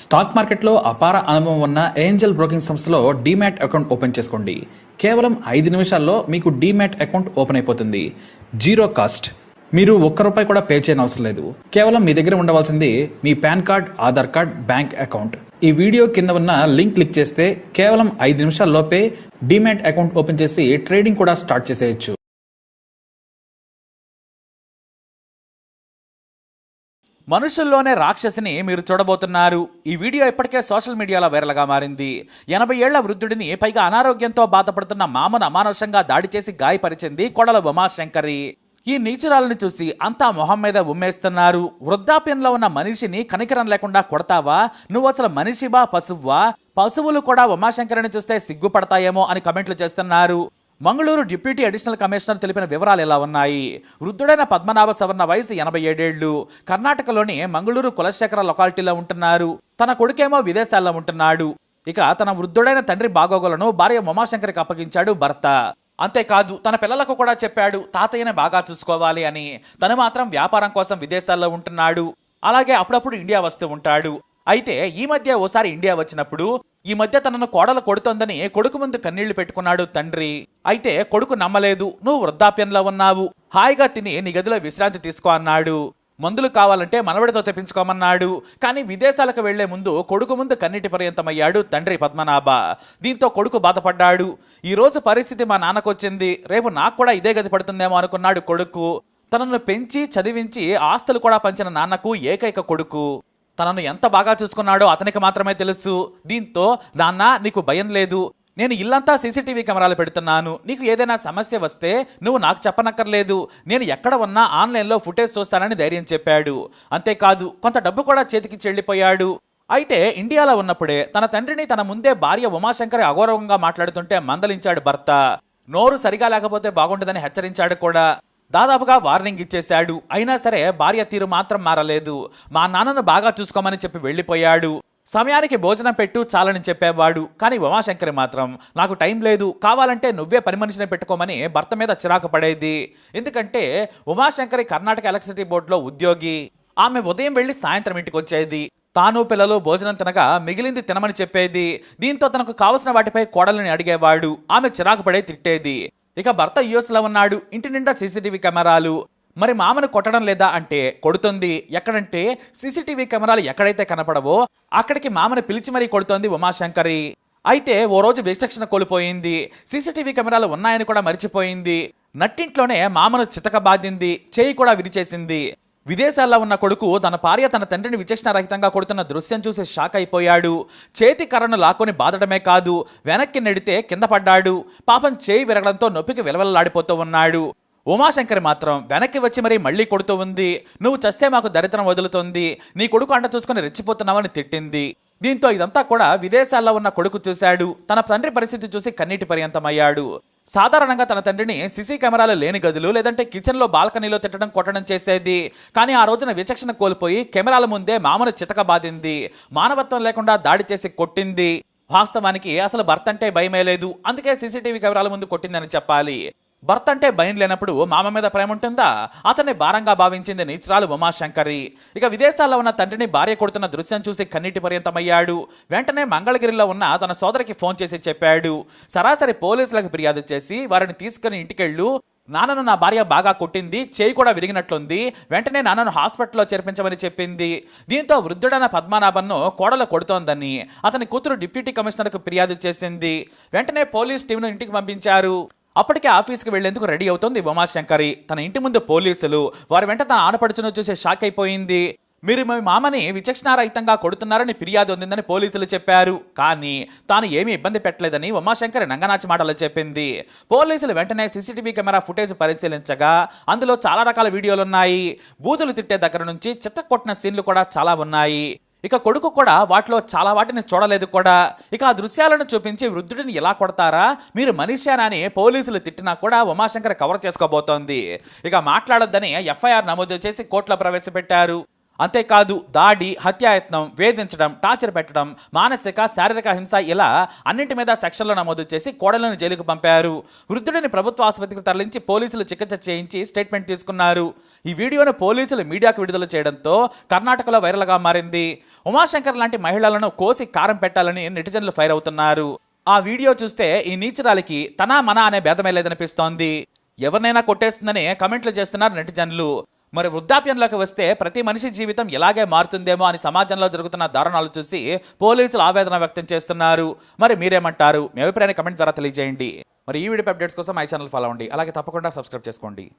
Stock మార్కెట్లో అపార అనుభవం ఉన్న ఏంజల్ బ్రోకింగ్ సంస్థలో డీమ్యాట్ అకౌంట్ ఓపెన్ చేసుకోండి. కేవలం 5 నిమిషాల్లో మీకు డీమ్యాట్ అకౌంట్ ఓపెన్ అయిపోతుంది. Zero cost. మీరు ₹1 కూడా పే చేయని అవసరం లేదు. కేవలం మీ దగ్గర ఉండవలసింది మీ PAN card, Aadhaar card, bank account. ఈ వీడియో కింద ఉన్న లింక్ క్లిక్ చేస్తే కేవలం 5 నిమిషాల్లోపే డీమ్యాట్ అకౌంట్ ఓపెన్ చేసి ట్రేడింగ్ కూడా స్టార్ట్ చేసేయచ్చు. మనుషుల్లోనే రాక్షసిని మీరు చూడబోతున్నారు. ఈ వీడియో ఇప్పటికే సోషల్ మీడియాలో వైరల్గా మారింది. 80 ఏళ్ల వృద్ధుడిని, పైగా అనారోగ్యంతో బాధపడుతున్న మామను అమానుషంగా దాడి చేసి గాయపరిచింది కొడల ఉమాశంకరి. ఈ నీచురాలను చూసి అంతా మొహం మీద ఉమ్మేస్తున్నారు. వృద్ధాప్యంలో ఉన్న మనిషిని కనికరం లేకుండా కొడతావా? నువ్వు అసలు మనిషివా, పశువువా? పశువులు కూడా ఉమాశంకరిని చూస్తే సిగ్గుపడతాయేమో అని కమెంట్లు చేస్తున్నారు. మంగళూరు డిప్యూటీ అడిషనల్ కమిషనర్ తెలిపిన వివరాలు ఎలా ఉన్నాయి? వృద్ధుడైన పద్మనాభ సవర్ణ వయసు 87 ఏళ్లు. కర్ణాటకలోని మంగళూరు కులశేఖర లొకాలిటీలో ఉంటున్నారు. తన కొడుకేమో విదేశాల్లో ఉంటున్నాడు. ఇక తన వృద్ధుడైన తండ్రి బాగోగులను భార్య ఉమాశంకరికి అప్పగించాడు భర్త. అంతేకాదు తన పిల్లలకు కూడా చెప్పాడు తాతయ్యని బాగా చూసుకోవాలి అని. తను మాత్రం వ్యాపారం కోసం విదేశాల్లో ఉంటున్నాడు. అలాగే అప్పుడప్పుడు ఇండియా వస్తూ ఉంటాడు. అయితే ఈ మధ్య ఓసారి ఇండియా వచ్చినప్పుడు ఈ మధ్య తనను కోడలు కొడుతోందని కొడుకు ముందు కన్నీళ్లు పెట్టుకున్నాడు తండ్రి. అయితే కొడుకు నమ్మలేదు. నువ్వు వృద్ధాప్యంలో ఉన్నావు, హాయిగా తిని నీ గదిలో విశ్రాంతి తీసుకో అన్నాడు. మందులు కావాలంటే మనవడితో తెప్పించుకోమన్నాడు. కానీ విదేశాలకు వెళ్లే ముందు కొడుకు ముందు కన్నీటి పర్యంతమయ్యాడు తండ్రి పద్మనాభ. దీంతో కొడుకు బాధపడ్డాడు. ఈ రోజు పరిస్థితి మా నాన్నకొచ్చింది, రేపు నాకు కూడా ఇదే గది పడుతుందేమో అనుకున్నాడు కొడుకు. తనను పెంచి చదివించి ఆస్తులు కూడా పంచిన నాన్నకు ఏకైక కొడుకు. తనను ఎంత బాగా చూసుకున్నాడో అతనికి మాత్రమే తెలుసు. దీంతో నాన్న నీకు భయం లేదు, నేను ఇల్లంతా సీసీటీవీ కెమెరాలు పెడుతున్నాను. నీకు ఏదైనా సమస్య వస్తే నువ్వు నాకు చెప్పనక్కర్లేదు. నేను ఎక్కడ ఉన్నా ఆన్లైన్లో ఫుటేజ్ చూస్తానని ధైర్యం చెప్పాడు. అంతేకాదు కొంత డబ్బు కూడా చేతికి చెల్లిపోయాడు. అయితే ఇండియాలో ఉన్నప్పుడే తన తండ్రిని తన ముందే భార్య ఉమాశంకరి అగౌరవంగా మాట్లాడుతుంటే మందలించాడు భర్త. నోరు సరిగా లేకపోతే బాగుంటుందని హెచ్చరించాడు కూడా. దాదాపుగా వార్నింగ్ ఇచ్చేశాడు. అయినా సరే భార్య తీరు మాత్రం మారలేదు. మా నాన్నను బాగా చూసుకోమని చెప్పి వెళ్ళిపోయాడు. సమయానికి భోజనం పెట్టు చాలని చెప్పేవాడు. కానీ ఉమాశంకరి మాత్రం నాకు టైం లేదు, కావాలంటే నువ్వే పని మనిషిని పెట్టుకోమని భర్త మీద చిరాకు పడేది. ఎందుకంటే ఉమాశంకరి కర్ణాటక ఎలక్ట్రిసిటీ బోర్డులో ఉద్యోగి. ఆమె ఉదయం వెళ్ళి సాయంత్రం ఇంటికి వచ్చేది. తాను పిల్లలు భోజనం తినగా మిగిలింది తినమని చెప్పేది. దీంతో తనకు కావలసిన వాటిపై కోడలని అడిగేవాడు. ఆమె చిరాకు పడే తిట్టేది. ఇక భర్త యుఎస్లో ఉన్నాడు. ఇంటి నిండా సీసీటీవీ కెమెరాలు. మరి మామను కొట్టడం లేదా అంటే కొడుతుంది. ఎక్కడంటే సీసీటీవీ కెమెరాలు ఎక్కడైతే కనపడవో అక్కడికి మామను పిలిచి మరీ కొడుతోంది ఉమాశంకరి. అయితే ఓ రోజు విచక్షణ కోల్పోయింది. సీసీటీవీ కెమెరాలు ఉన్నాయని కూడా మర్చిపోయింది. నట్టింట్లోనే మామను చితకబాదింది, చేయి కూడా విరిచేసింది. విదేశాల్లో ఉన్న కొడుకు తన భార్య తన తండ్రిని విచక్షణ రహితంగా కొడుతున్న దృశ్యం చూసి షాక్ అయిపోయాడు. చేతి కర్రను లాక్కొని బాధడమే కాదు, వెనక్కి నెడితే కింద పడ్డాడు. పాపం చేయి విరగడంతో నొప్పికి విలవలలాడిపోతూ ఉన్నాడు. ఉమాశంకరి మాత్రం వెనక్కి వచ్చి మళ్ళీ కొడుతూ ఉంది. నువ్వు చస్తే మాకు దరిద్రం వదులుతుంది, నీ కొడుకు అంట చూసుకుని రెచ్చిపోతున్నావని తిట్టింది. దీంతో ఇదంతా కూడా విదేశాల్లో ఉన్న కొడుకు చూశాడు. తన తండ్రి పరిస్థితి చూసి కన్నీటి పర్యంతమయ్యాడు. సాధారణంగా తన తండ్రిని సీసీ కెమెరాలు లేని గదులు లేదంటే కిచెన్లో బాల్కనీలో తిట్టడం కొట్టడం చేసేది. కానీ ఆ రోజున విచక్షణ కోల్పోయి కెమెరాల ముందే మామను చితకబాదింది. మానవత్వం లేకుండా దాడి చేసి కొట్టింది. వాస్తవానికి అసలు భర్త అంటే భయమే లేదు, అందుకే సీసీటీవీ కెమెరాల ముందు కొట్టిందని చెప్పాలి. భర్త అంటే భయం లేనప్పుడు మామ మీద ప్రేమ ఉంటుందా? అతన్ని భారంగా భావించింది నీచురాలు ఉమాశంకరి. ఇక విదేశాల్లో ఉన్న తండ్రిని భార్య కొడుతున్న దృశ్యం చూసి కన్నీటి పర్యంతమయ్యాడు. వెంటనే మంగళగిరిలో ఉన్న తన సోదరికి ఫోన్ చేసి చెప్పాడు. సరాసరి పోలీసులకు ఫిర్యాదు చేసి వారిని తీసుకుని ఇంటికెళ్ళు, నాన్నను నా భార్య బాగా కొట్టింది, చేయి కూడా విరిగినట్లుంది, వెంటనే నాన్నను హాస్పిటల్లో చేర్పించమని చెప్పింది. దీంతో వృద్ధుడైన పద్మనాభన్ను కోడలు కొడుతోందని అతని కూతురు డిప్యూటీ కమిషనర్కు ఫిర్యాదు చేసింది. వెంటనే పోలీస్ టీంను ఇంటికి పంపించారు. అప్పటికే ఆఫీస్కి వెళ్లేందుకు రెడీ అవుతోంది ఉమాశంకరి. తన ఇంటి ముందు పోలీసులు, వారి వెంట తన ఆడపడుచును చూసి షాక్ అయిపోయింది. మీరు మీ మామని విచక్షణారహితంగా కొడుతున్నారని ఫిర్యాదు ఉందని పోలీసులు చెప్పారు. కానీ తాను ఏమీ ఇబ్బంది పెట్టలేదని ఉమాశంకరి నంగనాచి మాటలు చెప్పింది. పోలీసులు వెంటనే సీసీటీవీ కెమెరా ఫుటేజ్ పరిశీలించగా అందులో చాలా రకాల వీడియోలున్నాయి. బూతులు తిట్టే దగ్గర నుంచి చిత్త కొట్టిన సీన్లు కూడా చాలా ఉన్నాయి. ఇక కొడుకు కూడా వాటిలో చాలా వాటిని చూడలేదు కూడా. ఇక ఆ దృశ్యాలను చూపించి వృద్ధుడిని ఎలా కొడతారా, మీరు మనిషేనా అని పోలీసులు తిట్టినా కూడా ఉమాశంకర్ కవర్ చేసుకోబోతోంది. ఇక మాట్లాడొద్దని ఎఫ్ఐఆర్ నమోదు చేసి కోర్టులో ప్రవేశపెట్టారు. అంతేకాదు దాడి, హత్యాయత్నం, వేధించడం, టార్చర్ పెట్టడం, మానసిక, శారీరక హింస ఇలా అన్నింటి మీద సెక్షన్లు నమోదు చేసి కోడలను జైలుకు పంపారు. వృద్ధుడిని ప్రభుత్వ ఆసుపత్రికి తరలించి పోలీసులు చికిత్స చేయించి స్టేట్మెంట్ తీసుకున్నారు. ఈ వీడియోను పోలీసులు మీడియాకు విడుదల చేయడంతో కర్ణాటకలో వైరల్గా మారింది. ఉమాశంకర్ లాంటి మహిళలను కోసి కారం పెట్టాలని నెటిజన్లు ఫైర్ అవుతున్నారు. ఆ వీడియో చూస్తే ఈ నీచురాలికి తనా మనా అనే భేదమే లేదనిపిస్తోంది. ఎవరినైనా కొట్టేస్తుందని కమెంట్లు చేస్తున్నారు నెటిజన్లు. మరి వృద్ధాప్యంలోకి వస్తే ప్రతి మనిషి జీవితం ఇలాగే మారుతుందేమో అని సమాజంలో జరుగుతున్న దారుణాలు చూసి పోలీసులు ఆవేదన వ్యక్తం చేస్తున్నారు. మరి మీరేమంటారు? మీ అభిప్రాయాన్ని కమెంట్ ద్వారా తెలియజేయండి. మరి ఈ వీడియో అప్డేట్స్ కోసం మై ఛానల్ ఫాలో అవ్వండి. అలాగే తప్పకుండా సబ్స్క్రైబ్ చేసుకోండి.